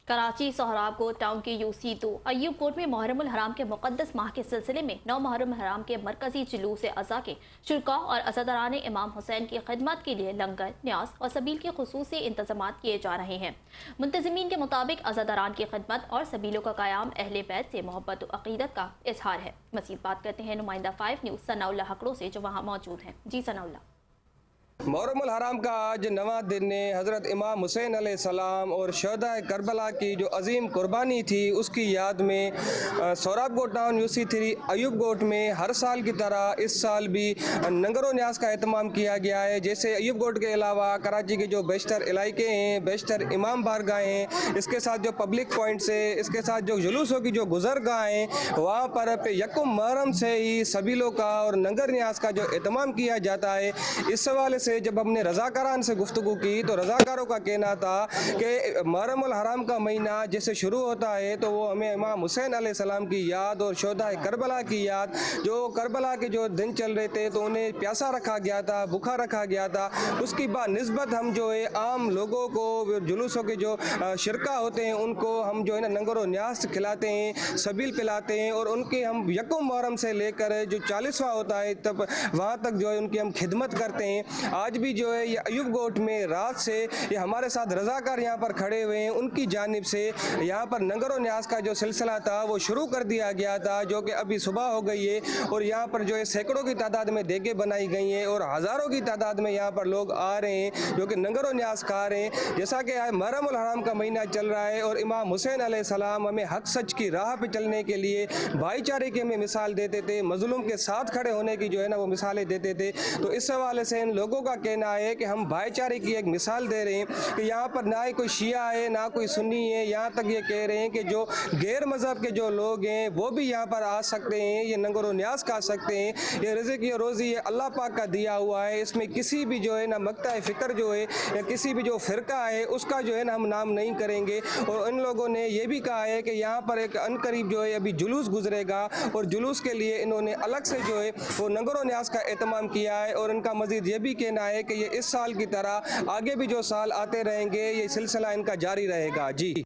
Karachi Sohrab Kot town के यूसी2 अयूब कोट में मुहर्रम उल हराम के मुक़द्दस माह के सिलसिले में 9 मुहर्रम हराम के मरकजी जुलूस अज़ा के शुरका और अज़ादारान इमाम हुसैन की खिदमत के लिए लंगर, न्यास और सबील के खुसूसी इंतज़ामात किए जा रहे हैं। मुंतज़मीन के मुताबिक अज़ादारान की खिदमत और सबीलों का क़याम अहले बैत से मोहब्बत और अक़ीदत का इजहार है। मज़ीद बात करते हैं नुमाइंदा 5 न्यूज़ सनाउल्लाह हकड़ो से, जो वहाँ मौजूद हैं। जी सनाउल्लाह। मुहर्रम उल हराम का आज नवा दिन है। हज़रत इमाम हुसैन अलैहिस्सलाम और शहदाए करबला की जो अजीम कुर्बानी थी उसकी याद में सोहराब कोट टाउन यूसी3 अयूब कोट में हर साल की तरह इस साल भी लंगर न्यास का एहतमाम किया गया है। जैसे अयूब कोट के अलावा कराची के जो बेशतर इलाके हैं, बेशतर इमाम बारगाहें हैं, इसके साथ जो पब्लिक पॉइंट्स है, इसके साथ जो जुलूसों की जो गुजरगाह हैं, वहाँ पर यकम मुहर्रम से ही सबीलों का और लंगर न्यास का जो एहतमाम किया जाता है। इस हवाले से जब हमने रज़ाकारान से गुफ्तगू की तो रज़ाकारों का कहना था कि मुहर्रम उल हराम का महीना जैसे शुरू होता है तो वो हमें इमाम हुसैन अलैहिस्सलाम की याद और शहदाए करबला की याद, जो करबला के जो दिन चल रहे थे तो उन्हें प्यासा रखा गया था, भूखा रखा गया था, उसकी बानिस्बत हम जो है आम लोगों को जुलूसों के जो शिरका होते हैं उनको हम जो है ना लंगर और न्यास खिलाते हैं, सबील पिलाते हैं और उनके हम यकम मुहर्रम से लेकर जो 40वां होता है तब वहाँ तक जो है उनकी हम खिदमत करते हैं। आज भी जो है ये अयूब कोट में रात से ये हमारे साथ रज़ाकार यहाँ पर खड़े हुए हैं, उनकी जानिब से यहाँ पर लंगर और न्यास का जो सिलसिला था वो शुरू कर दिया गया था, जो कि अभी सुबह हो गई है और यहाँ पर जो है सैकड़ों की तादाद में देगे बनाई गई हैं और हज़ारों की तादाद में यहाँ पर लोग आ रहे हैं जो कि लंगर और न्यास खा रहे हैं। जैसा कि मुहर्रम उल हराम का महीना चल रहा है और इमाम हुसैन अलैहिस्सलाम हमें हक सच की राह पर चलने के लिए भाईचारे की हमें मिसाल देते थे, मजलूम के साथ खड़े होने की जो है ना वो मिसालें देते थे। तो इस हवाले से इन लोगों का कहना है कि हम भाईचारे की एक मिसाल दे रहे हैं कि यहाँ पर ना ही कोई शिया है ना कोई सुन्नी है, यहाँ तक ये कह रहे हैं कि जो गैर मज़हब के जो लोग हैं वो भी यहाँ पर आ सकते हैं, ये लंगर और न्यास खा सकते हैं। ये रिज़्क़ की रोज़ी ये अल्लाह पाक का दिया हुआ है, इसमें किसी भी जो है ना मक्ता फ़िक्र जो है या किसी भी जो फ़िरका है उसका जो है ना हम नाम नहीं करेंगे। और इन लोगों ने ये भी कहा है कि यहाँ पर एक अनकरीब जो है अभी जुलूस गुजरेगा और जुलूस के लिए इन्होंने अलग से जो है वो लंगर और न्यास का एहतमाम किया है। और इनका मज़ीद ये भी कहना है कि ये इस साल की तरह आगे भी जो साल आते रहेंगे ये सिलसिला इनका जारी रहेगा। जी।